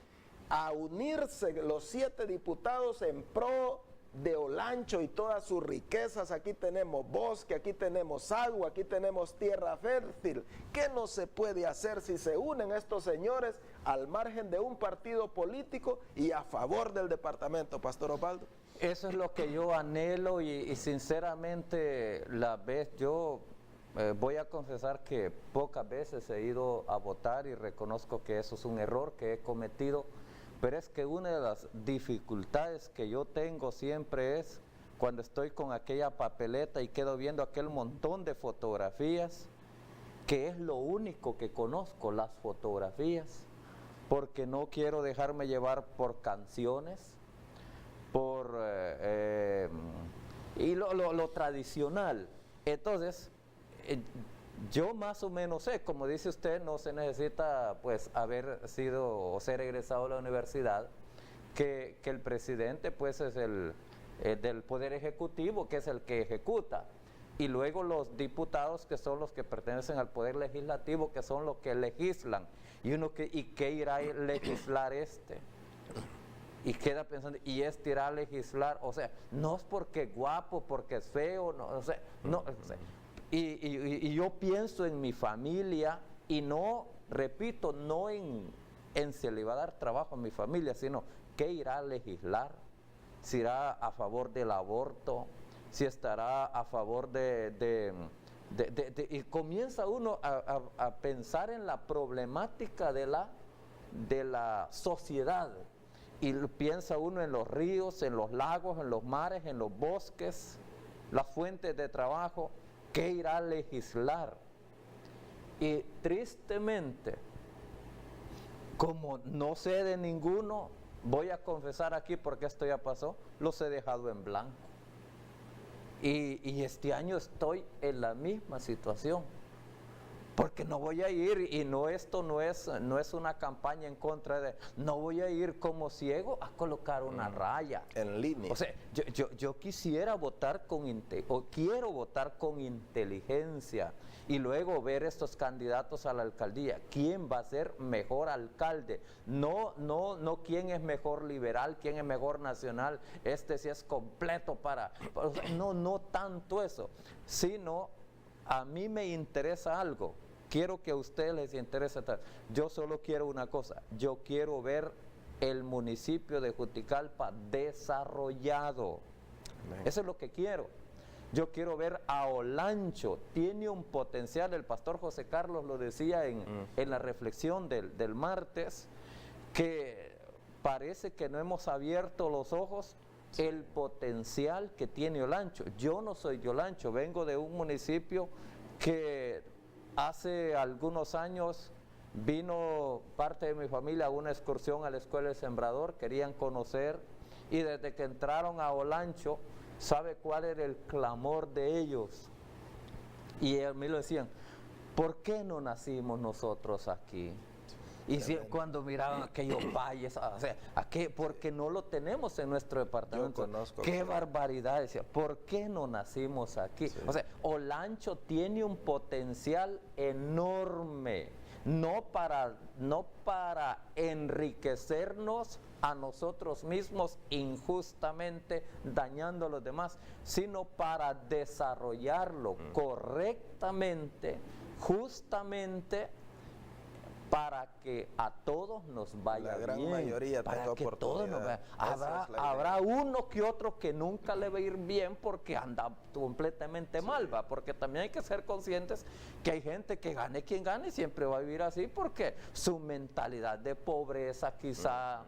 a unirse los 7 diputados en pro de Olancho y todas sus riquezas. Aquí tenemos bosque, aquí tenemos agua, aquí tenemos tierra fértil. ¿Qué no se puede hacer si se unen estos señores al margen de un partido político y a favor del departamento, Pastor Osvaldo? Eso es lo que yo anhelo y sinceramente yo voy a confesar que pocas veces he ido a votar y reconozco que eso es un error que he cometido. Pero es que una de las dificultades que yo tengo siempre es cuando estoy con aquella papeleta y quedo viendo aquel montón de fotografías, que es lo único que conozco, las fotografías, porque no quiero dejarme llevar por canciones, y lo tradicional. Entonces, yo más o menos sé, como dice usted, no se necesita pues haber sido o ser egresado de la universidad, que el presidente pues es el del Poder Ejecutivo, que es el que ejecuta, y luego los diputados, que son los que pertenecen al Poder Legislativo, que son los que legislan, y qué irá a legislar y queda pensando, y irá a legislar, o sea, no es porque es guapo, porque es feo, no, o sea, no, o sea, y yo pienso en mi familia y no, repito, no en si le va a dar trabajo a mi familia, sino qué irá a legislar, si irá a favor del aborto, si estará a favor y comienza uno a pensar en la problemática de la sociedad, y piensa uno en los ríos, en los lagos, en los mares, en los bosques, las fuentes de trabajo. ¿Qué irá a legislar? Y tristemente, como no sé de ninguno, voy a confesar aquí porque esto ya pasó, los he dejado en blanco. Y este año estoy en la misma situación, porque no voy a ir, y esto no es una campaña en contra de, no voy a ir como ciego a colocar una raya en línea. O sea, yo quisiera votar quiero votar con inteligencia, y luego ver estos candidatos a la alcaldía, quién va a ser mejor alcalde, no quién es mejor liberal, quién es mejor nacional, si es completo o sea, no tanto eso, sino a mí me interesa algo. Quiero que a ustedes les interese. Yo solo quiero una cosa. Yo quiero ver el municipio de Juticalpa desarrollado. Amén. Eso es lo que quiero. Yo quiero ver a Olancho. Tiene un potencial. El pastor José Carlos lo decía en la reflexión del martes, que parece que no hemos abierto los ojos. El potencial que tiene Olancho. Yo no soy de Olancho, vengo de un municipio que hace algunos años vino parte de mi familia a una excursión a la Escuela del Sembrador, querían conocer, y desde que entraron a Olancho, ¿sabe cuál era el clamor de ellos? Y a mí lo decían, ¿por qué no nacimos nosotros aquí? Y cuando miraban aquellos valles, o sea, porque no lo tenemos en nuestro departamento. Yo conozco. Qué barbaridad, decía, ¿por qué no nacimos aquí? Sí. O sea, Olancho tiene un potencial enorme, no para enriquecernos a nosotros mismos injustamente dañando a los demás, sino para desarrollarlo correctamente, justamente, para que a todos nos vaya La gran bien, mayoría para tenga que todos nos oportunidad. vaya. Esa es la Habrá uno que otro que nunca le va a ir bien porque anda completamente mal, ¿va? Porque también hay que ser conscientes que hay gente que gane quien gane siempre va a vivir así porque su mentalidad de pobreza quizá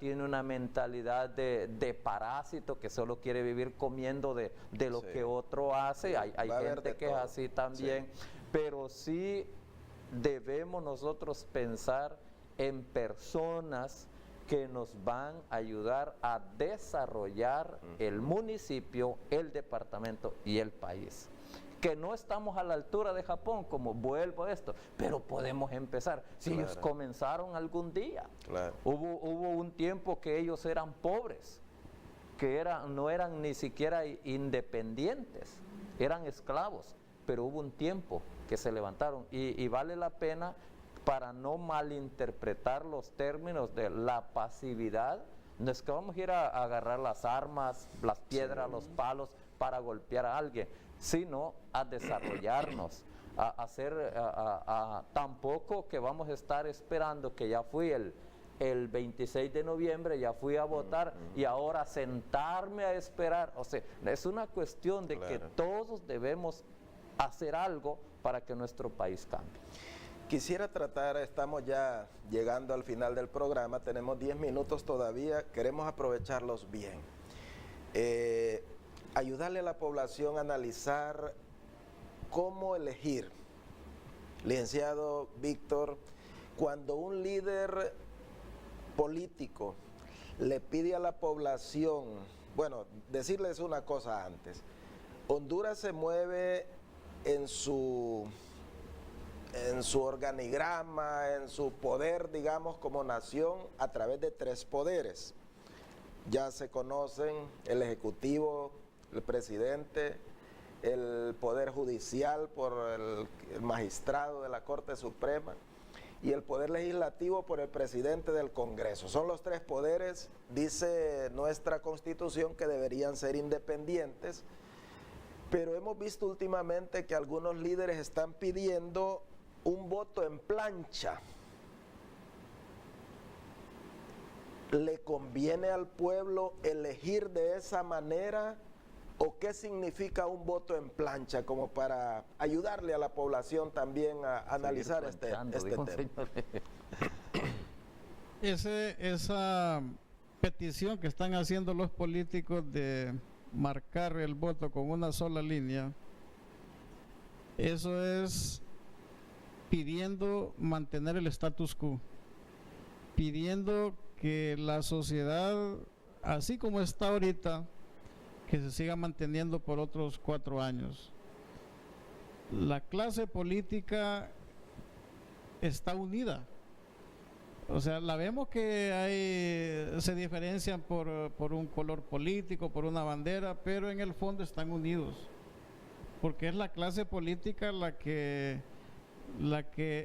tiene una mentalidad de parásito que solo quiere vivir comiendo de lo que otro hace. Hay gente que es así también, pero sí debemos nosotros pensar en personas que nos van a ayudar a desarrollar el municipio, el departamento y el país. Que no estamos a la altura de Japón, como vuelvo a esto, pero podemos empezar. Si ellos comenzaron algún día, hubo un tiempo que ellos eran pobres, que no eran ni siquiera independientes, eran esclavos, pero hubo un tiempo que se levantaron y vale la pena, para no malinterpretar los términos de la pasividad. No es que vamos a ir a agarrar las armas, las piedras, los palos para golpear a alguien, sino a desarrollarnos, a hacer, tampoco que vamos a estar esperando que ya fui el 26 de noviembre, ya fui a votar y ahora sentarme a esperar. O sea, es una cuestión de que todos debemos hacer algo para que nuestro país cambie. Quisiera tratar, estamos ya llegando al final del programa, tenemos 10 minutos todavía, queremos aprovecharlos bien. Ayudarle a la población a analizar cómo elegir. Licenciado Víctor, cuando un líder político le pide a la población, bueno, decirles una cosa antes, Honduras se mueve en su organigrama, en su poder, digamos, como nación, a través de 3 poderes. Ya se conocen el Ejecutivo, el Presidente, el Poder Judicial por el magistrado de la Corte Suprema y el Poder Legislativo por el Presidente del Congreso. Son los 3 poderes, dice nuestra Constitución, que deberían ser independientes, pero hemos visto últimamente que algunos líderes están pidiendo un voto en plancha. ¿Le conviene al pueblo elegir de esa manera? ¿O qué significa un voto en plancha? Como para ayudarle a la población también a analizar este tema. Esa petición que están haciendo los políticos de marcar el voto con una sola línea, eso es pidiendo mantener el status quo, pidiendo que la sociedad, así como está ahorita, que se siga manteniendo por otros 4 años. La clase política está unida. O sea, la vemos que se diferencian por un color político, por una bandera, pero en el fondo están unidos. Porque es la clase política la que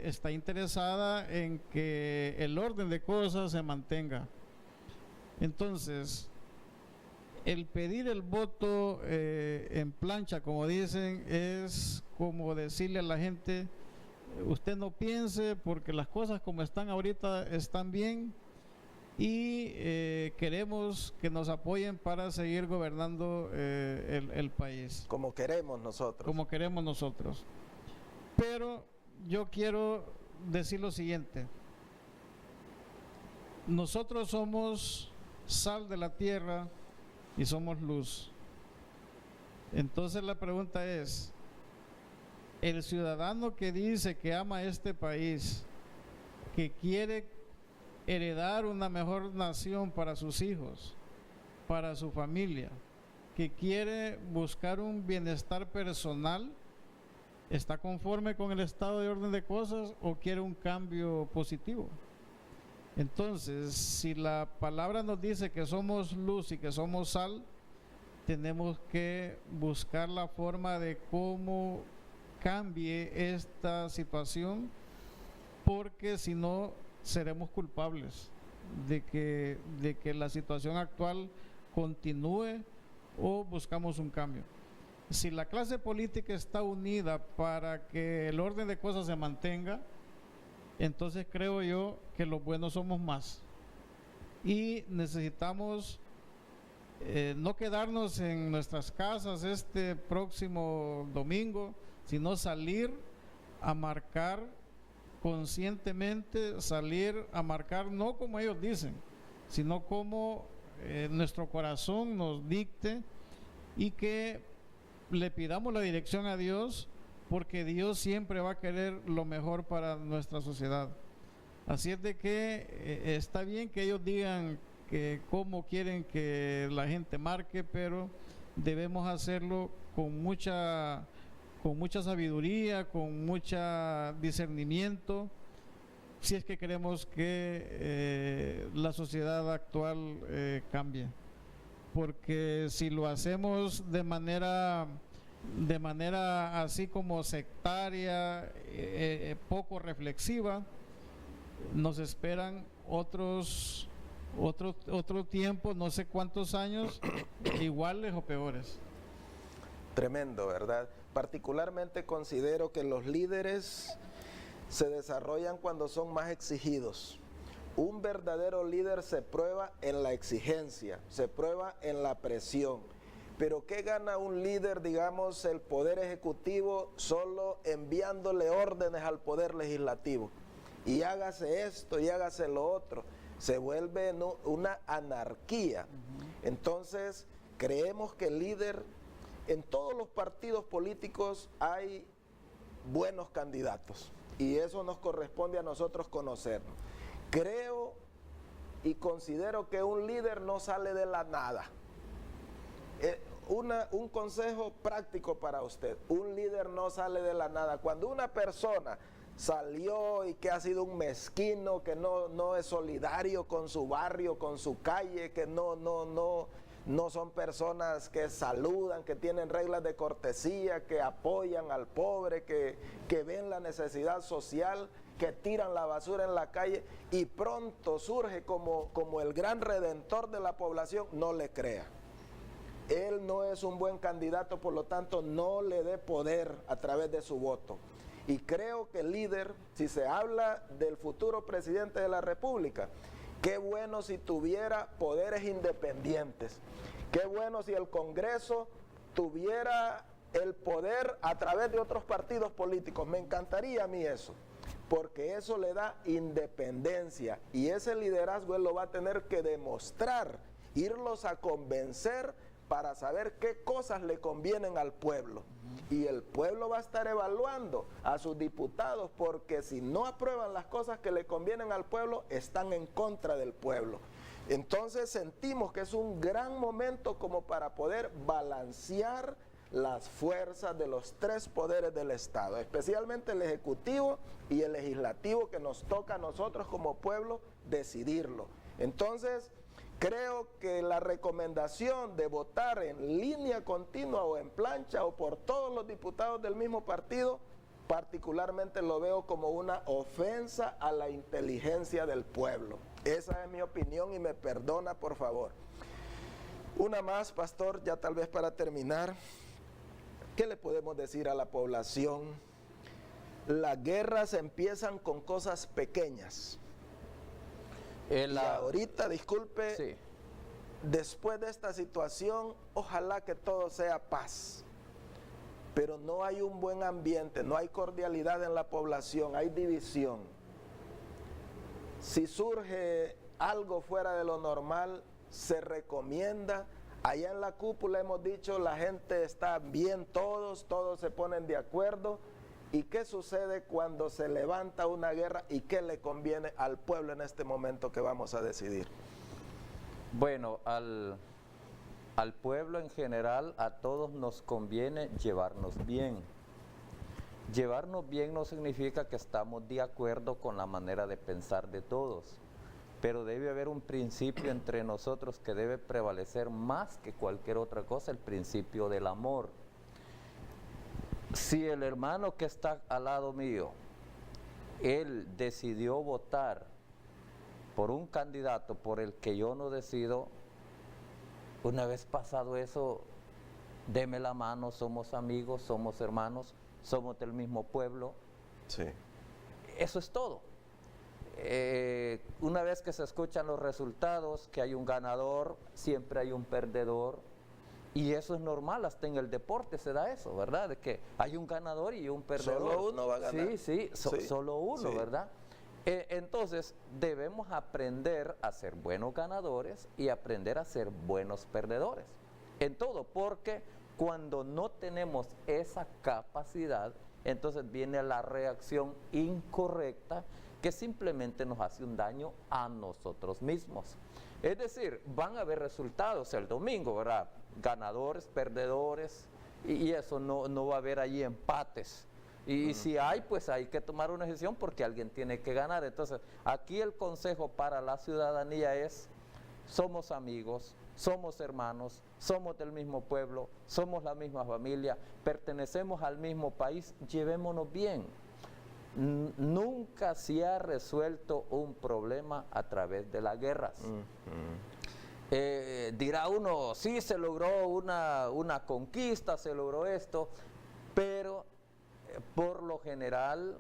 está interesada en que el orden de cosas se mantenga. Entonces, el pedir el voto en plancha, como dicen, es como decirle a la gente: usted no piense, porque las cosas como están ahorita están bien y queremos que nos apoyen para seguir gobernando el país. Como queremos nosotros. Como queremos nosotros. Pero yo quiero decir lo siguiente: nosotros somos sal de la tierra y somos luz. Entonces la pregunta es: el ciudadano que dice que ama este país, que quiere heredar una mejor nación para sus hijos, para su familia, que quiere buscar un bienestar personal, ¿está conforme con el estado de orden de cosas o quiere un cambio positivo? Entonces, si la palabra nos dice que somos luz y que somos sal, tenemos que buscar la forma de cómo cambie esta situación, porque si no seremos culpables de que la situación actual continúe o buscamos un cambio. Si la clase política está unida para que el orden de cosas se mantenga, entonces creo yo que los buenos somos más. Y necesitamos no quedarnos en nuestras casas este próximo domingo, sino salir a marcar conscientemente, salir a marcar no como ellos dicen, sino como nuestro corazón nos dicte, y que le pidamos la dirección a Dios, porque Dios siempre va a querer lo mejor para nuestra sociedad. Así es de que está bien que ellos digan que cómo quieren que la gente marque, pero debemos hacerlo con mucha sabiduría, con mucho discernimiento, si es que queremos que la sociedad actual cambie. Porque si lo hacemos de manera así como sectaria, poco reflexiva, nos esperan otro tiempo, no sé cuántos años, iguales o peores. Tremendo, ¿verdad? Particularmente considero que los líderes se desarrollan cuando son más exigidos. Un verdadero líder se prueba en la exigencia, se prueba en la presión. Pero ¿qué gana un líder, digamos, el poder ejecutivo, solo enviándole órdenes al poder legislativo? Y hágase esto y hágase lo otro. Se vuelve una anarquía. Entonces, creemos que el líder, en todos los partidos políticos hay buenos candidatos. Y eso nos corresponde a nosotros conocernos. Creo y considero que un líder no sale de la nada. Un consejo práctico para usted: un líder no sale de la nada. Cuando una persona salió y que ha sido un mezquino, que no es solidario con su barrio, con su calle, que no son personas que saludan, que tienen reglas de cortesía, que apoyan al pobre, que ven la necesidad social, que tiran la basura en la calle, y pronto surge como el gran redentor de la población, no le crea. Él no es un buen candidato, por lo tanto no le dé poder a través de su voto. Y creo que el líder, si se habla del futuro presidente de la República, qué bueno si tuviera poderes independientes. Qué bueno si el Congreso tuviera el poder a través de otros partidos políticos. Me encantaría a mí eso, porque eso le da independencia, y ese liderazgo él lo va a tener que demostrar, irlos a convencer para saber qué cosas le convienen al pueblo. Y el pueblo va a estar evaluando a sus diputados, porque si no aprueban las cosas que le convienen al pueblo, están en contra del pueblo. Entonces sentimos que es un gran momento como para poder balancear las fuerzas de los tres poderes del Estado, especialmente el Ejecutivo y el Legislativo, que nos toca a nosotros como pueblo decidirlo. Entonces, creo que la recomendación de votar en línea continua o en plancha o por todos los diputados del mismo partido, particularmente lo veo como una ofensa a la inteligencia del pueblo. Esa es mi opinión y me perdona, por favor. Una más, pastor, ya tal vez para terminar. ¿Qué le podemos decir a la población? Las guerras empiezan con cosas pequeñas. Y ahorita, disculpe, sí, después de esta situación, ojalá que todo sea paz. Pero no hay un buen ambiente, no hay cordialidad en la población, hay división. Si surge algo fuera de lo normal, se recomienda. Allá en la cúpula hemos dicho, la gente está bien, todos se ponen de acuerdo. ¿Y qué sucede cuando se levanta una guerra y qué le conviene al pueblo en este momento que vamos a decidir? Bueno, al pueblo en general, a todos nos conviene llevarnos bien. Llevarnos bien no significa que estamos de acuerdo con la manera de pensar de todos, pero debe haber un principio entre nosotros que debe prevalecer más que cualquier otra cosa, el principio del amor. Si el hermano que está al lado mío, él decidió votar por un candidato por el que yo no decido, una vez pasado eso, deme la mano, somos amigos, somos hermanos, somos del mismo pueblo. Sí. Eso es todo. una vez que se escuchan los resultados, que hay un ganador, siempre hay un perdedor. Y eso es normal, hasta en el deporte se da eso, ¿verdad? De que hay un ganador y un perdedor. Solo uno va a ganar. Sí, solo uno, Sí. ¿verdad? Entonces, debemos aprender a ser buenos ganadores y aprender a ser buenos perdedores. En todo, porque cuando no tenemos esa capacidad, entonces viene la reacción incorrecta que simplemente nos hace un daño a nosotros mismos. Es decir, van a haber resultados el domingo, ¿verdad? Ganadores, perdedores, y eso no va a haber allí empates. Y si hay, pues hay que tomar una decisión porque alguien tiene que ganar. Entonces, aquí el consejo para la ciudadanía es: somos amigos, somos hermanos, somos del mismo pueblo, somos la misma familia, pertenecemos al mismo país, llevémonos bien. Nunca se ha resuelto un problema a través de las guerras. Dirá uno, sí, se logró una conquista, se logró esto, pero por lo general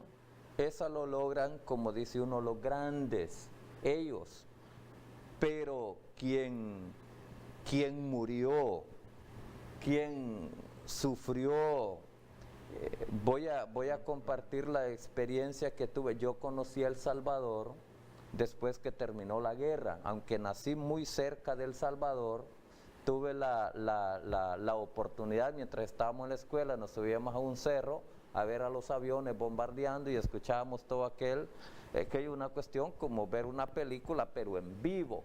eso lo logran, como dice uno, los grandes, ellos. Pero quien murió, quien sufrió, voy a compartir la experiencia que tuve. Yo conocí a El Salvador después que terminó la guerra, aunque nací muy cerca de El Salvador. Tuve la oportunidad, mientras estábamos en la escuela, nos subíamos a un cerro a ver a los aviones bombardeando y escuchábamos todo aquel, que hay una cuestión como ver una película pero en vivo.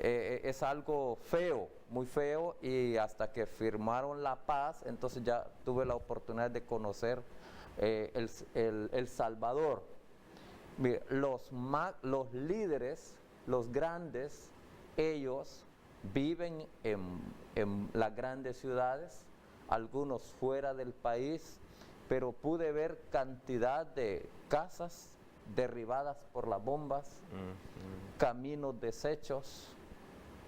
Es algo feo, muy feo, y hasta que firmaron la paz, entonces ya tuve la oportunidad de conocer El Salvador. Mire, los líderes, los grandes, ellos viven en las grandes ciudades, algunos fuera del país, pero pude ver cantidad de casas derribadas por las bombas, caminos deshechos,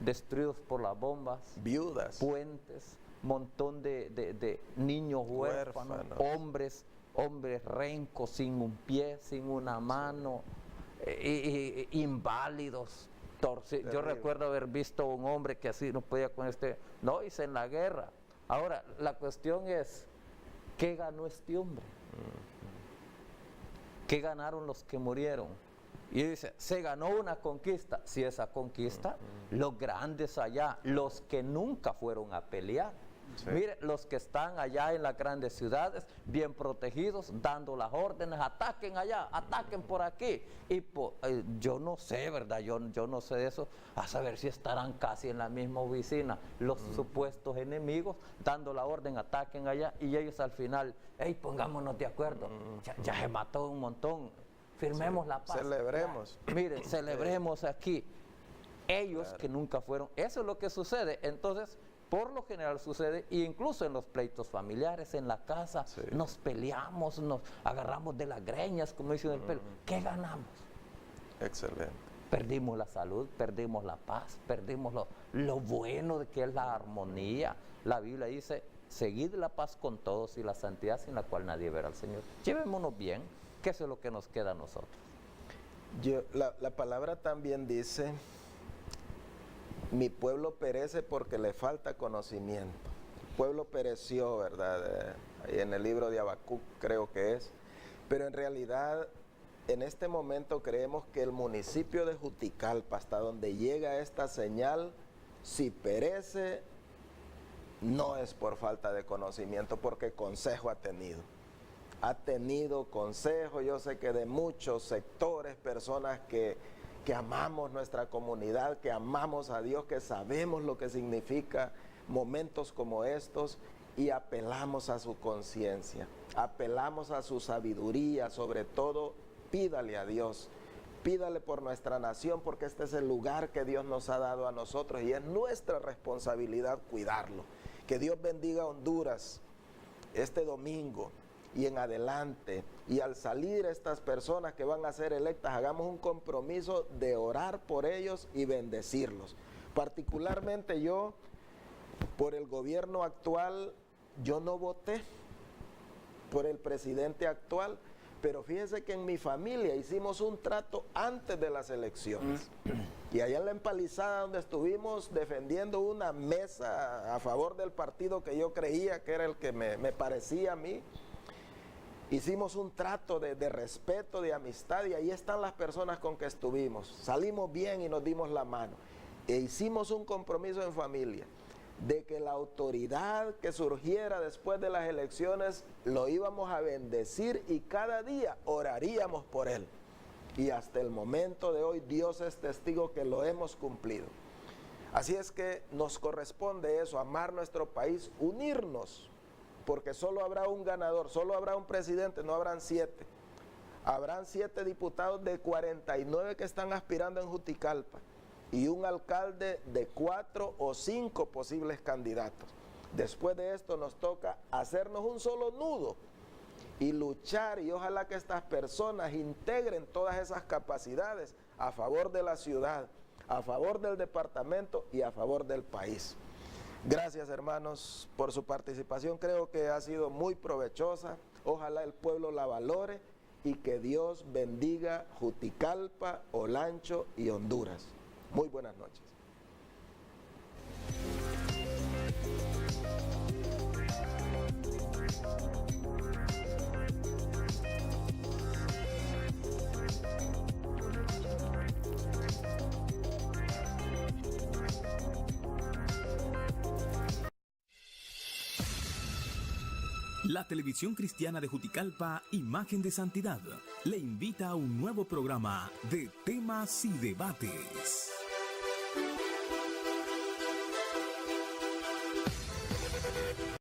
destruidos por las bombas, viudas, puentes, montón de niños huérfanos, hombres rencos, sin un pie, sin una mano, inválidos, torcidos. Yo recuerdo haber visto un hombre que así no podía con no, hice en la guerra. Ahora, la cuestión es, ¿qué ganó este hombre? ¿Qué ganaron los que murieron? Y dice, se ganó una conquista. Si esa conquista, los grandes allá, los que nunca fueron a pelear. Sí. Mire, los que están allá en las grandes ciudades, bien protegidos, dando las órdenes, ataquen allá, ataquen por aquí. Y yo no sé, ¿verdad? Yo no sé de eso, a saber si estarán casi en la misma oficina los supuestos enemigos, dando la orden, ataquen allá, y ellos al final, hey, pongámonos de acuerdo, ya se mató un montón, firmemos la paz. Celebremos. Miren, celebremos aquí. Ellos que nunca fueron, eso es lo que sucede. Entonces, por lo general sucede, e incluso en los pleitos familiares, en la casa, nos peleamos, nos agarramos de las greñas, como dicen el pelo. ¿Qué ganamos? Excelente. Perdimos la salud, perdimos la paz, perdimos lo bueno de que es la armonía. La Biblia dice, seguid la paz con todos y la santidad sin la cual nadie verá al Señor. Llevémonos bien, que eso es lo que nos queda a nosotros. La palabra también dice, mi pueblo perece porque le falta conocimiento. El pueblo pereció, ¿verdad? Ahí en el libro de Habacuc creo que es. Pero en realidad, en este momento creemos que el municipio de Juticalpa, hasta donde llega esta señal, si perece, no es por falta de conocimiento, porque consejo ha tenido. Ha tenido consejo, yo sé que de muchos sectores, personas que amamos nuestra comunidad, que amamos a Dios, que sabemos lo que significa momentos como estos y apelamos a su conciencia, apelamos a su sabiduría, sobre todo pídale a Dios, pídale por nuestra nación, porque este es el lugar que Dios nos ha dado a nosotros y es nuestra responsabilidad cuidarlo. Que Dios bendiga a Honduras este domingo y en adelante, y al salir estas personas que van a ser electas, hagamos un compromiso de orar por ellos y bendecirlos. Particularmente yo, por el gobierno actual, yo no voté por el presidente actual, Pero fíjense que en mi familia hicimos un trato antes de las elecciones. Y allá en la empalizada donde estuvimos defendiendo una mesa a favor del partido que yo creía que era el que me parecía a mí, hicimos un trato de respeto, de amistad, y ahí están las personas con que estuvimos. Salimos bien y nos dimos la mano. E hicimos un compromiso en familia de que la autoridad que surgiera después de las elecciones lo íbamos a bendecir y cada día oraríamos por él. Y hasta el momento de hoy Dios es testigo que lo hemos cumplido. Así es que nos corresponde eso, amar nuestro país, unirnos, porque solo habrá un ganador, solo habrá un presidente, no habrán 7. Habrán 7 diputados de 49 que están aspirando en Juticalpa y un alcalde de 4 o 5 posibles candidatos. Después de esto nos toca hacernos un solo nudo y luchar, y ojalá que estas personas integren todas esas capacidades a favor de la ciudad, a favor del departamento y a favor del país. Gracias, hermanos, por su participación. Creo que ha sido muy provechosa. Ojalá el pueblo la valore y que Dios bendiga Juticalpa, Olancho y Honduras. Muy buenas noches. La Televisión Cristiana de Juticalpa, Imagen de Santidad, le invita a un nuevo programa de Temas y Debates.